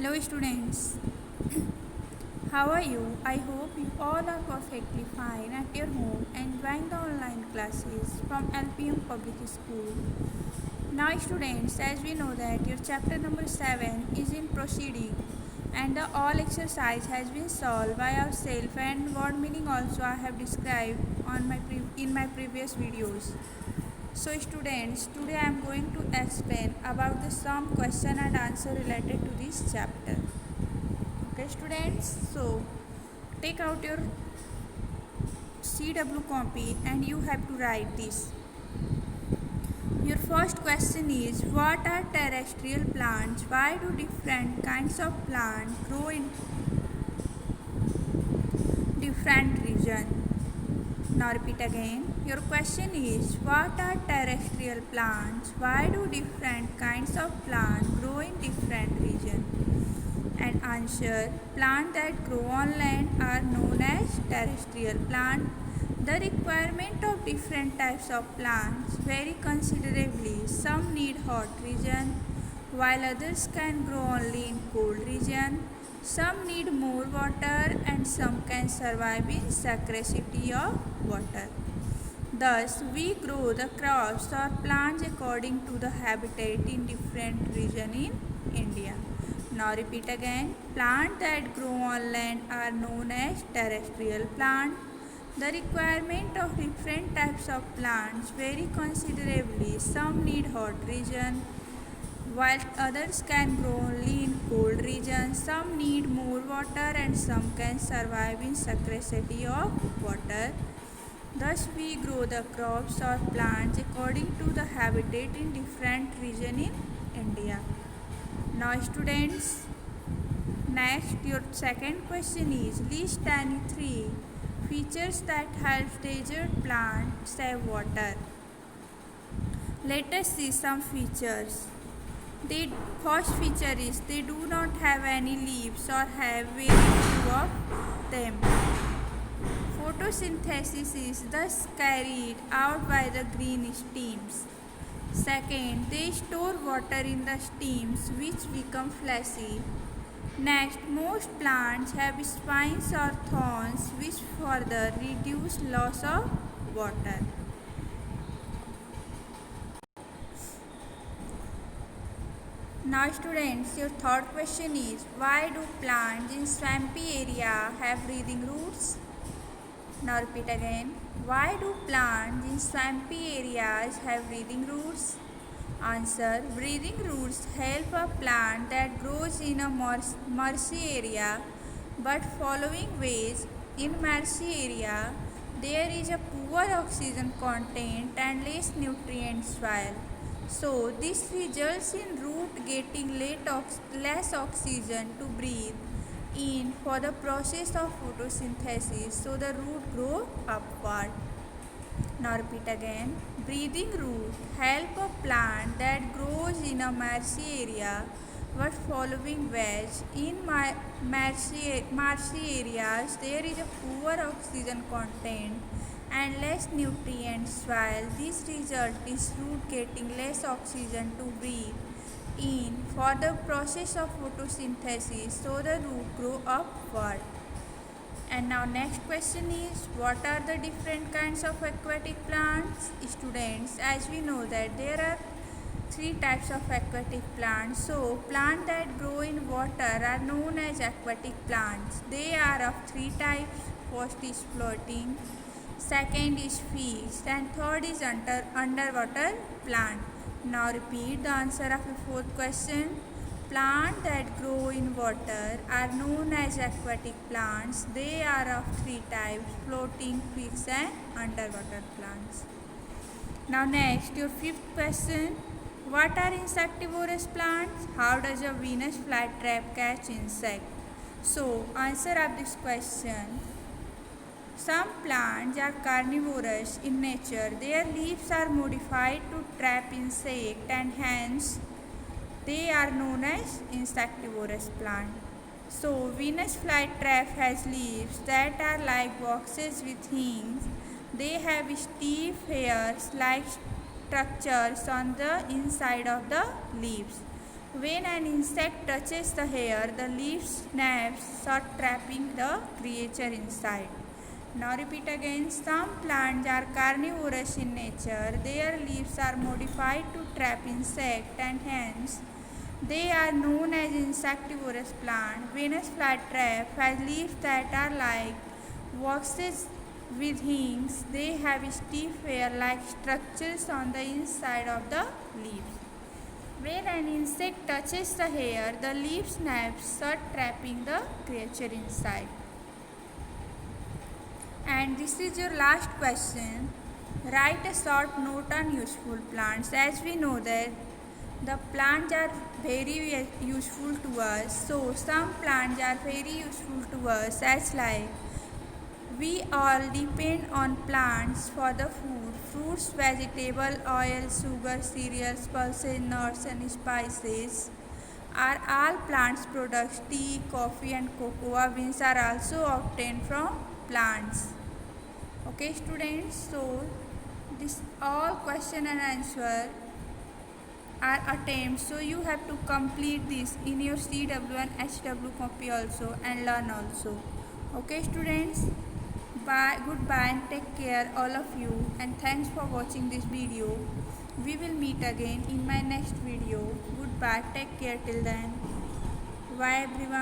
Hello students, how are you? I hope you all are perfectly fine at your home enjoying the online classes from LPM Public School. Now students, as we know that your chapter number 7 is in proceeding and the all exercise has been solved by ourselves and word meaning also I have described on in my previous videos. So students, today I am going to explain about the some question and answer related to this chapter. Okay students, so take out your CW copy and you have to write this. Your first question is, what are terrestrial plants? Why do different kinds of plants grow in different regions? Now repeat again. Your question is, what are terrestrial plants? Why do different kinds of plants grow in different regions? And answer, plants that grow on land are known as terrestrial plants. The requirement of different types of plants vary considerably. Some need hot region, while others can grow only in cold region. Some need more water and some can survive in scarcity of water. Thus, we grow the crops or plants according to the habitat in different regions in India. Now repeat again. Plants that grow on land are known as terrestrial plants. The requirement of different types of plants vary considerably. Some need hot region, while others can grow only in cold regions. Some need more water and some can survive in scarcity of water. Thus, we grow the crops or plants according to the habitat in different regions in India. Now students, next your second question is, list any three features that help desert plants save water. Let us see some features. The first feature is they do not have any leaves or have very few of them. Photosynthesis is thus carried out by the green stems. Second, they store water in the stems which become fleshy. Next, most plants have spines or thorns which further reduce loss of water. Now students, your third question is, why do plants in swampy area have breathing roots? Now repeat again. Why do plants in swampy areas have breathing roots? Answer, breathing roots help a plant that grows in a marshy area, but following ways. In marshy area, there is a poor oxygen content and less nutrient soil. So this results in root getting less oxygen to breathe in for the process of photosynthesis, so the root grow upward. Now repeat again. Breathing root help a plant that grows in a marshy area but following wedge. In marshy areas there is a poor oxygen content and less nutrient soil. This result is root getting less oxygen to breathe in for the process of photosynthesis, so the root grow upward. And now next question is, what are the different kinds of aquatic plants? Students, as we know that there are three types of aquatic plants. So plants that grow in water are known as aquatic plants. They are of three types. First is floating, second is fish, and third is underwater plant. Now repeat the answer of the fourth question. Plants that grow in water are known as aquatic plants. They are of three types: floating, fish, and underwater plants. Now next, your fifth question. What are insectivorous plants? How does a Venus flytrap catch insect? So, answer of this question. Some plants are carnivorous in nature. Their leaves are modified to trap insects and hence they are known as insectivorous plant. So Venus flytrap has leaves that are like boxes with hinges. They have stiff hairs like structures on the inside of the leaves. When an insect touches the hair, the leaf snaps, shut trapping the creature inside. Now repeat again. Some plants are carnivorous in nature. Their leaves are modified to trap insects and hence they are known as insectivorous plants. Venus flytrap has leaves that are like waxes with wings. They have stiff hair-like structures on the inside of the leaves. When an insect touches the hair, the leaf snaps shut, trapping the creature inside. And this is your last question. Write a short note on useful plants. As we know that the plants are very useful to us. So some plants are very useful to us as like we all depend on plants for the food. Fruits, vegetable, oil, sugar, cereals, pulses, nuts and spices are all plants products. Tea, coffee and cocoa beans are also obtained from plants. Okay students, so this all question and answer are attempts, so you have to complete this in your CW and HW copy also and learn also. Okay students, bye, goodbye and take care all of you, and thanks for watching this video. We will meet again in my next video. Goodbye, take care till then. Bye everyone.